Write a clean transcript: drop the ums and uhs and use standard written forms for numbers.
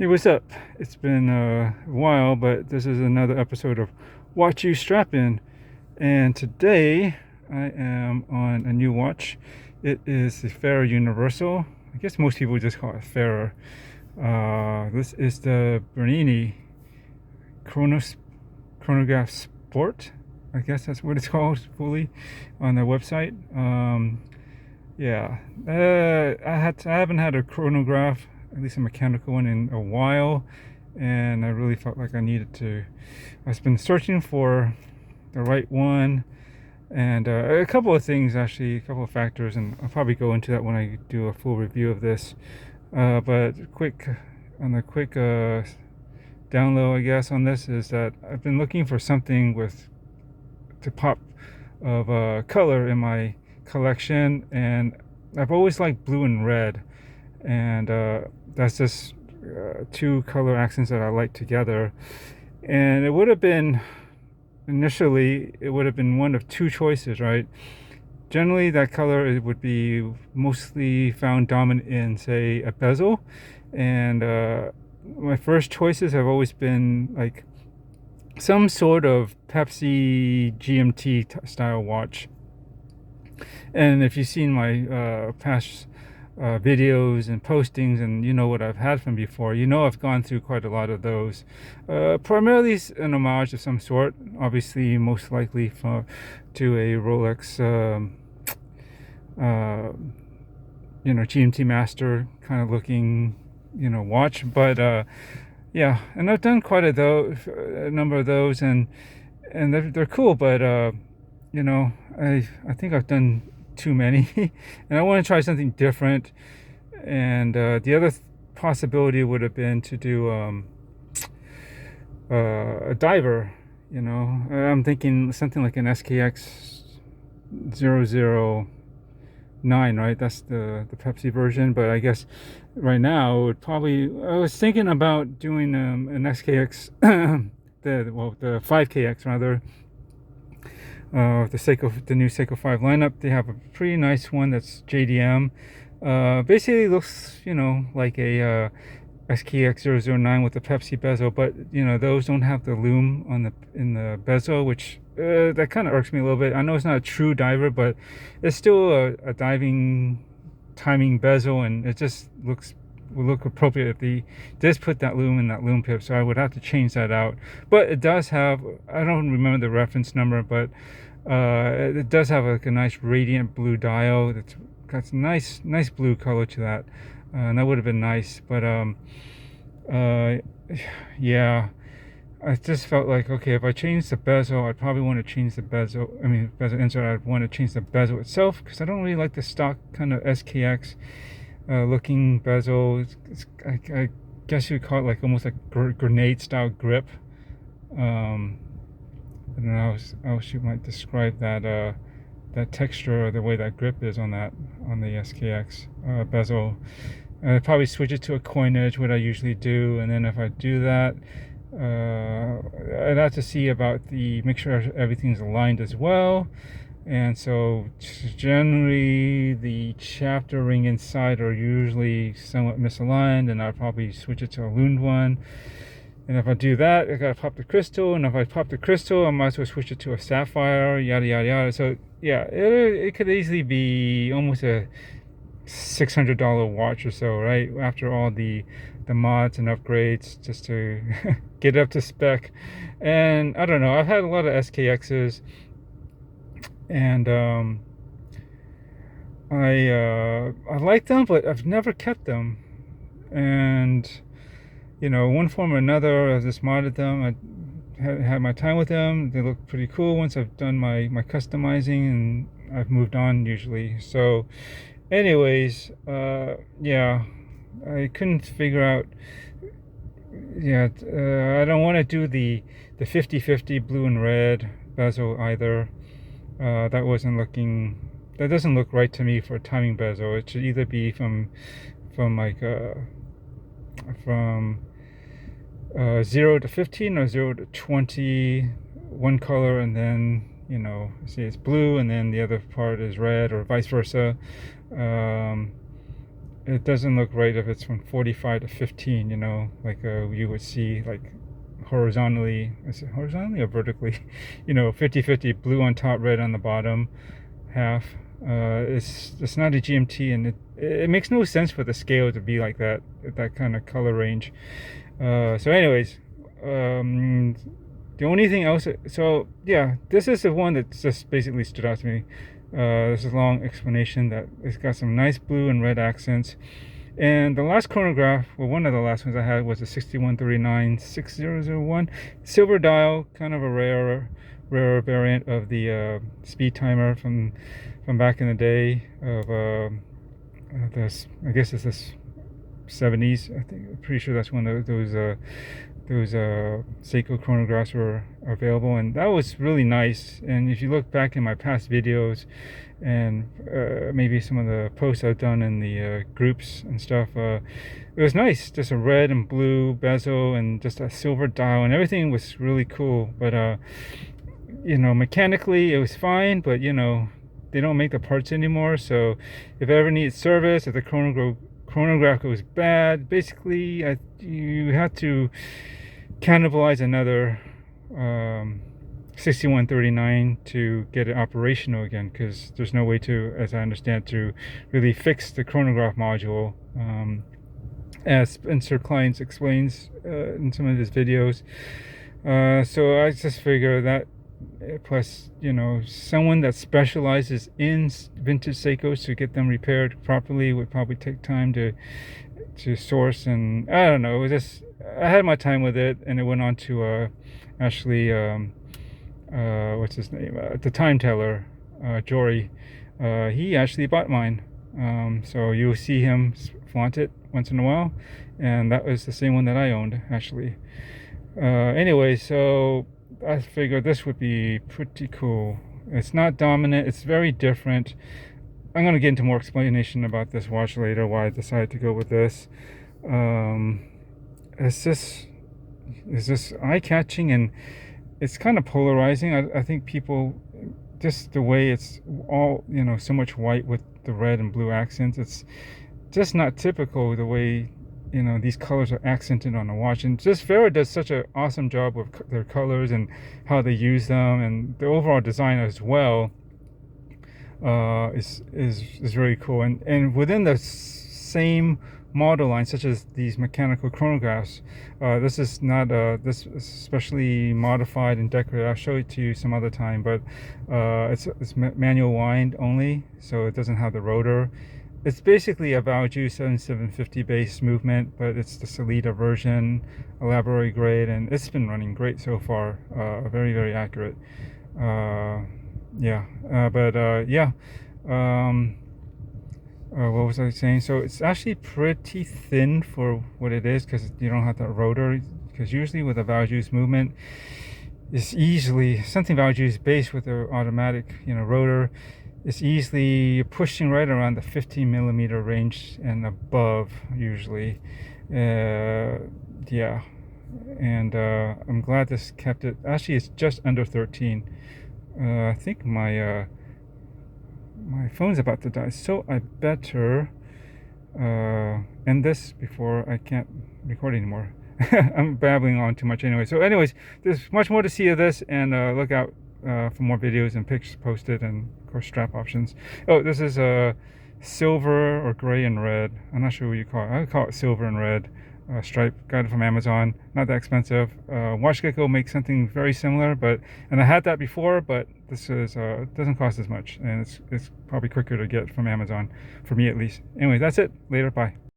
Hey, what's up? It's been a while, but this is another episode of Watch You Strappin. And today I am on a new watch. It is the Farer Universal. I guess most people just call it Farer. This is the Bernini Chronograph Sport. I guess that's what it's called fully on the website. Yeah, I haven't had a chronograph, at least a mechanical one, in a while, and I really felt like I needed to. I've been searching for the right one, and a couple of things, actually, a couple of factors, and I'll probably go into that when I do a full review of this. But quick download, I guess, on this is that I've been looking for something with to pop of color in my collection, and I've always liked blue and red, and that's just two color accents that I like together. And it would have been one of two choices, right? Generally that color, it would be mostly found dominant in, say, a bezel, and my first choices have always been like some sort of Pepsi GMT style watch. And if you've seen my past videos and postings, and you know what I've had from before, you know I've gone through quite a lot of those. Primarily an homage of some sort, obviously most likely to a Rolex GMT Master kind of looking watch. But yeah, and I've done quite a number of those, and they're cool, but I think I've done too many and I want to try something different. And the other possibility would have been to do a diver. I'm thinking something like an SKX 009, right? That's the Pepsi version, but I guess right now it would probably, I was thinking about doing an SKX the 5KX rather. The new Seiko 5 lineup, they have a pretty nice one that's JDM. Basically looks, like a SKX 009 with the Pepsi bezel, but those don't have the lume in the bezel, which that kind of irks me a little bit. I know it's not a true diver, but it's still a diving timing bezel, and it just would look appropriate if they just put that lume in that lume pip. So I would have to change that out. But it does have, I don't remember the reference number, but it does have like a nice radiant blue dial that's got some nice blue color to that, and that would have been nice. But yeah, I just felt like, okay, if I change the bezel, I'd probably want to change the bezel. I mean, bezel insert, I'd want to change the bezel itself, because I don't really like the stock kind of SKX looking bezel. I guess you would call it like almost like grenade style grip. I don't know how else you might describe that texture, or the way that grip is on the SKX bezel. I'd probably switch it to a coinage, what I usually do, and then if I do that, I'd have to see about make sure everything's aligned as well. And so generally the chapter ring inside are usually somewhat misaligned, and I'll probably switch it to a luned one. And if I do that, I gotta pop the crystal, and if I pop the crystal, I might as well switch it to a sapphire, yada yada yada. So yeah, it could easily be almost a $600 watch or so, right? After all the mods and upgrades, just to get up to spec. And I don't know, I've had a lot of SKXs, and I like them, but I've never kept them. And one form or another, I've just modded them. I had my time with them. They look pretty cool once I've done my customizing, and I've moved on usually. So anyways, yeah, I couldn't figure out. Yeah, I don't want to do the 50/50 blue and red bezel either. That doesn't look right to me for a timing bezel. It should either be from 0 to 15 or 0 to 20, one color, and then say it's blue, and then the other part is red, or vice versa. it doesn't look right if it's from 45 to 15, you know, like you would see like horizontally, is it horizontally or vertically? You know, 50-50, blue on top, red on the bottom half. It's not a GMT, and it makes no sense for the scale to be like that, that kind of color range. So anyways, the only thing else, so yeah, this is the one that just basically stood out to me. This is a long explanation that it's got some nice blue and red accents. And the last chronograph, well, one of the last ones I had was a 6139-6001 silver dial, kind of a rare variant of the speed timer from back in the day of this. I guess it's this 70s. I think I'm pretty sure that's when those Seiko chronographs were available, and that was really nice. And if you look back in my past videos and maybe some of the posts I've done in the groups and stuff, it was nice, just a red and blue bezel and just a silver dial, and everything was really cool. But you know, mechanically it was fine, but you know, they don't make the parts anymore, so if it ever needs service, if the chronograph goes bad, basically you have to cannibalize another 6139 to get it operational again, because there's no way to, as I understand, to really fix the chronograph module, as Spencer Klein explains in some of his videos. So I just figure that, plus, you know, someone that specializes in vintage Seikos to get them repaired properly would probably take time to source, and I don't know, it was just, I had my time with it, and it went on to actually what's his name, the time teller, Jory. He actually bought mine, so you'll see him flaunt it once in a while, and that was the same one that I owned actually. Anyway, so I figured this would be pretty cool. It's not dominant, it's very different. I'm going to get into more explanation about this watch later, why I decided to go with this. It's just eye-catching, and it's kind of polarizing. I think people, just the way it's all, you know, so much white with the red and blue accents, it's just not typical the way, you know, these colors are accented on a watch. And just Farer does such an awesome job with their colors and how they use them, and the overall design as well is really cool. And within the same model line, such as these mechanical chronographs, this is not this is specially modified and decorated. I'll show it to you some other time, but it's manual wind only, so it doesn't have the rotor. It's basically a Valjoux 7750 base movement, but it's the Salida version, a laboratory grade, and it's been running great so far. Very, very accurate. Yeah, what was I saying? So it's actually pretty thin for what it is, because you don't have that rotor. Because usually with a Valjoux movement, it's easily something Valjoux base with the automatic, you know, rotor. It's easily pushing right around the 15 millimeter range and above usually. Yeah, and I'm glad this kept it. Actually, it's just under 13. I think my phone's about to die, so I better end this before I can't record anymore. I'm babbling on too much anyway. So anyways, there's much more to see of this, and look out for more videos and pictures posted, and of course strap options. Oh, this is a silver or gray and red. I'm not sure what you call it. I would call it silver and red stripe. Got it from Amazon. Not that expensive. WatchGecko makes something very similar, and I had that before, but this is doesn't cost as much, and it's probably quicker to get from Amazon, for me at least. Anyway, that's it. Later. Bye.